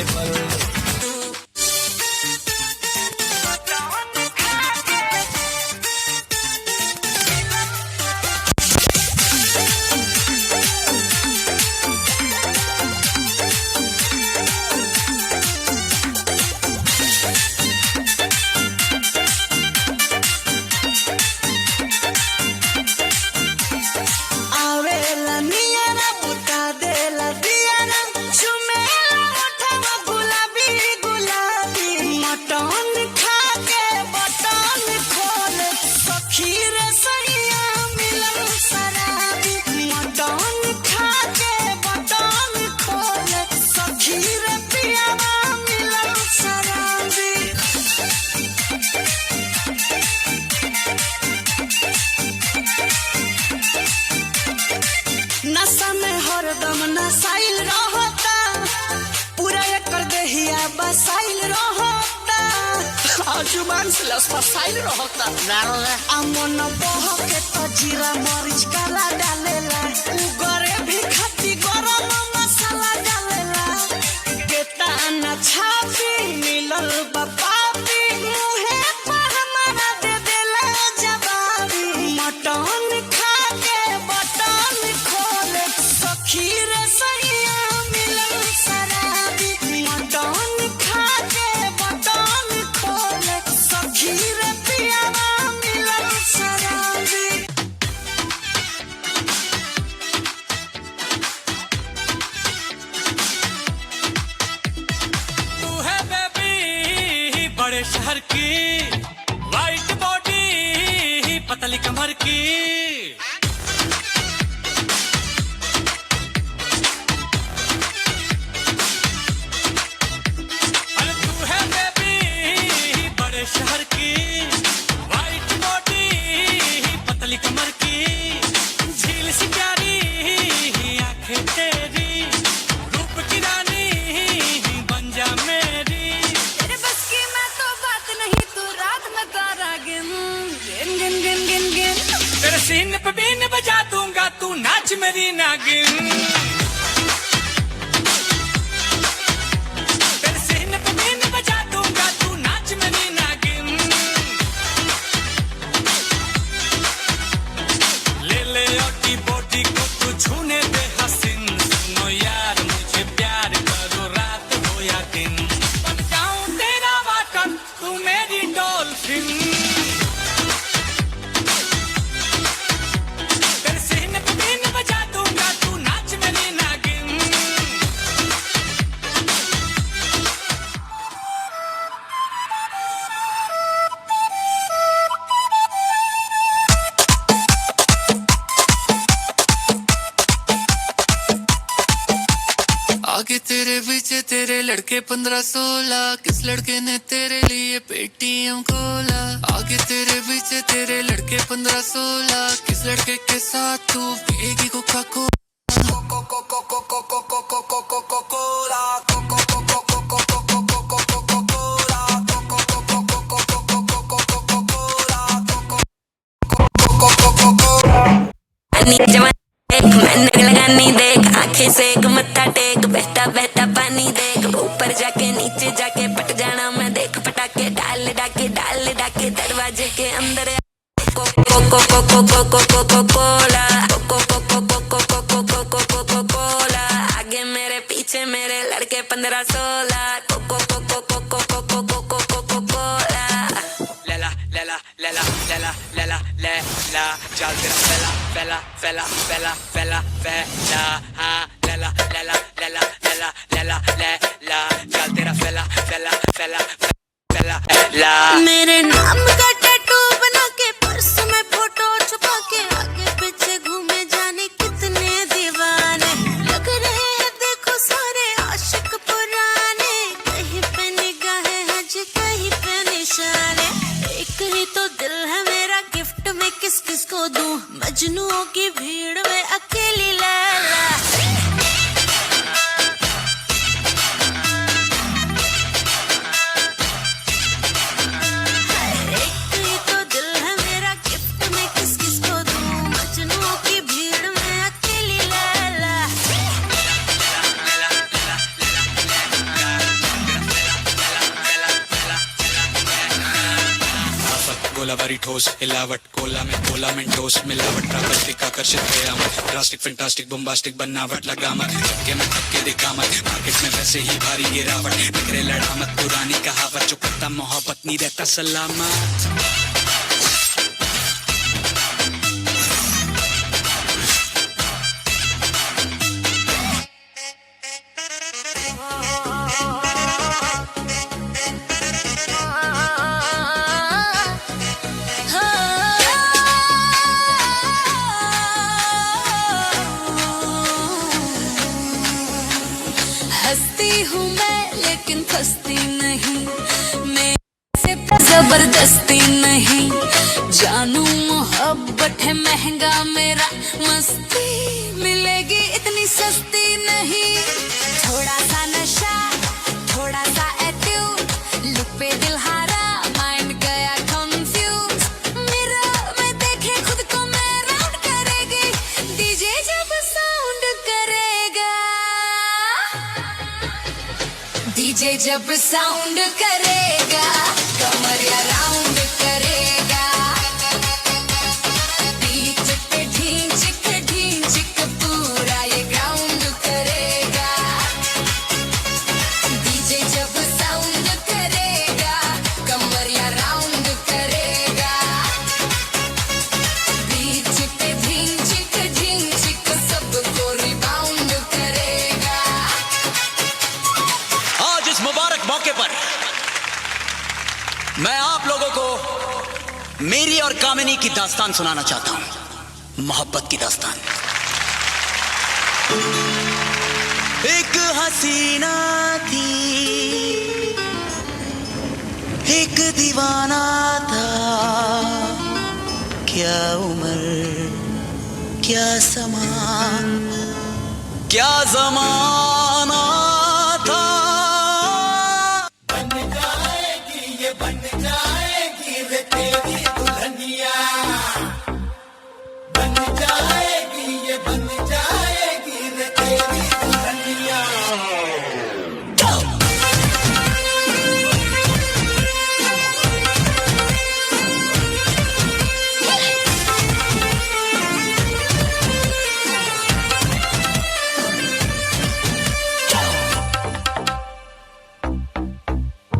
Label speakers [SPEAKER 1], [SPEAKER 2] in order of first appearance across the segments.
[SPEAKER 1] के पल।
[SPEAKER 2] नशा में हरदम नसाइल रहता, पूरा एकर देहिया बसाइल रहता,
[SPEAKER 1] जुबान से लस फसाइल रहता।
[SPEAKER 2] आ मन बह के तो जीरा मरीच काला डालेला, उगरे भी खाती गरम मसाला डालेला, केता न छापी मिलल बापापी, मुहे पर हमारा दे देला जवाबी, मटन खा के बटन खोले सखी रे सैया मिलल शराबी, मटन खा के बटन खोले सखी रे पियावा मिलल शराबी।
[SPEAKER 1] तू है बेबी बड़े शहर की, वाइट बॉडी पतली कमर की, अरे तू है बेबी बड़े शहर की, वाइट बॉडी पतली कमर की, झील सी प्यारी आंखें तेरी, रूप की रानी बन जा मेरी।
[SPEAKER 2] तेरे बस की मैं तो बात नहीं, तू रात में तारा गिन गिन गिन गिन गिन गिन,
[SPEAKER 1] तेरे सीने पे बीन बजा दूंगा, तू नाच मेरी नागिन। तेरे सीने पे बीन बजा दूंगा, तू नाच मेरी नागिन। ले ले ओटी बोटी को तू छूने दे हसीन, सुनो यार मुझे प्यार करो रात हो या दिन, बन जाऊं तेरा वाटन तू मेरी डॉल्फिन। तेरे सीने पे बीन बजा दूंगा, तू नाच मेरी नागिन।
[SPEAKER 3] आगे तेरे पीछे तेरे लड़के 15-16, किस लड़के ने तेरे लिए पेटीएम खोला। आगे तेरे पीछे तेरे लड़के 15-16, किस लड़के के साथ तू पिएगी कोका कोला।
[SPEAKER 4] मैंने लगानी देख, आंखें से एक मत्था टेक, बहता बहता पानी देख, ऊपर जाके नीचे जाके पट जाना मैं देख, पटाके डाल डाके दरवाजे के अंदर कोला, कोला, आगे मेरे पीछे मेरे लड़के 15-16, कोला।
[SPEAKER 1] लैला लैला लैला लैला लैला लैला, चल तेरा फैला फैला फैला फैला फैला फैला, हाँ लैला लैला लैला लैला लैला लैला, चल तेरा फैला फैला फैला फैला फैला।
[SPEAKER 2] मेरे नाम का टैटू बना के पर्स में फोटो छुपा के, आगे पीछे घूमे जाने कितने दीवाने लग रहे हैं, देखो सारे आशिक पुराने, कहीं पे निगाहें हैं जी कहीं पे निशाने, एक ही तो दिल है मेरा, गिफ्ट में किस किस को दूं, मजनुओं की भीड़ में अकेली लैला। एक
[SPEAKER 1] भारी ठोस हिलावट कोला में कोला मेंटोस मिलावट प्राकृतिक आकर्षित कयामत ड्रास्टिक फैंटास्टिक बम्बास्टिक बनावट लगा मत झटके में थक्के दिखा मत मार्केट में वैसे ही भारी गिरावट बिखरे लड़ा मत पुरानी कहावत जो करता मोहब्बत नहीं रहता सलामत
[SPEAKER 4] हंसती हूँ मैं लेकिन फंसती नहीं मैं से जबरदस्ती नहीं जानू मोहब्बत है महंगा मेरा मस्ती मिलेगी इतनी सस्ती नहीं थोड़ा सा नशा थोड़ा सा एट्यूड लुक पे दिल हारा माइंड गया कंफ्यूज मिरर में देखे खुद को मैं राउंड करेगी डीजे जब साउंड करेगा डीजे जब साउंड करेगा कमरिया राउंड करेगा बीच पे ढींच पूरा ये ग्राउंड करेगा डीजे जब साउंड करेगा कमरिया राउंड करेगा बीच पे ढींच सबको रिबाउंड करेगा
[SPEAKER 5] आज इस मुबारक मौके पर मैं आप लोगों को मेरी और कामिनी की दास्तान सुनाना चाहता हूं मोहब्बत की दास्तान एक हसीना थी एक दीवाना था क्या उम्र क्या समा क्या जमाना था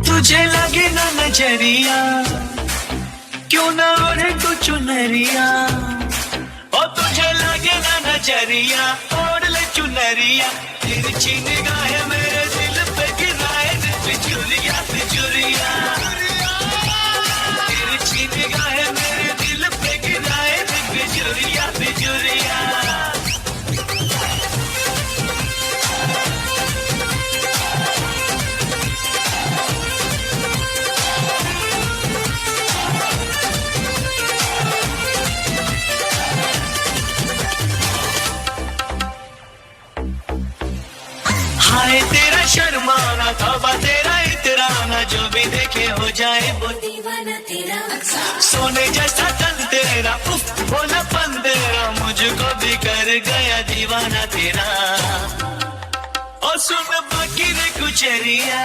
[SPEAKER 6] तुझे लगे ना नजरिया क्यों ना ओढ़े तू चुनरिया और तुझे लगे ना नजरिया ओढ़ ले चुनरिया तिरछी निगाहें मेरे दिल पे गिराए बिजुरिया बिजुरिया तिरछी निगाहें मेरे दिल पे गिराए बिजुरिया बिजुरिया हाय तेरा शर्माना तौबा तेरा इतराना जो भी देखे हो जाए वो
[SPEAKER 4] दीवाना तेरा
[SPEAKER 6] सोने जैसा तन तेरा उफ बोला पन तेरा मुझको भी कर गया दीवाना तेरा और सुन बाकी रे कुचरिया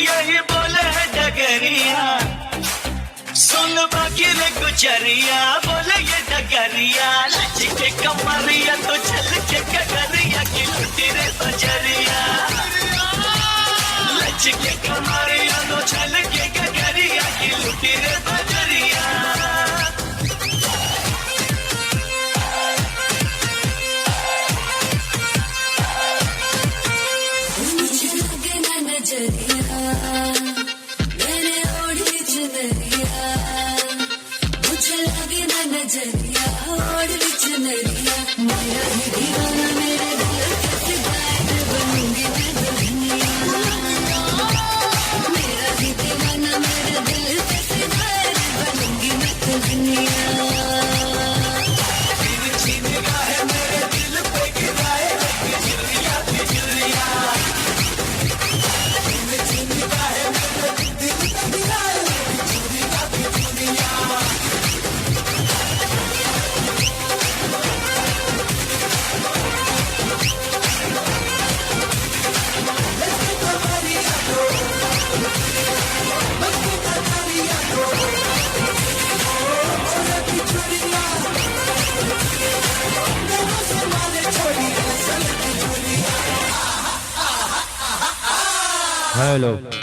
[SPEAKER 6] यही बोले है डगरिया सुन बाकी रे गुजरिया बोले ये डगरिया लचके कमरिया तो चल के कगरिया की लुटी रे बजरिया लचके कमरिया तो चल के कगरिया की लुटी रे बजरिया
[SPEAKER 4] मुझे लगे ना नजरिया मैंने ओढ़ी चुनरिया मुझे लगे ना नजरिया ओढ़ी चुनरिया मेरा ही दीवाना मेरे दिल के फिदायत बनूंगी मैं दुल्हनिया मेरा ही दीवाना मेरे दिल के फिदायत बनूंगी मैं दुल्हनिया
[SPEAKER 7] हेलो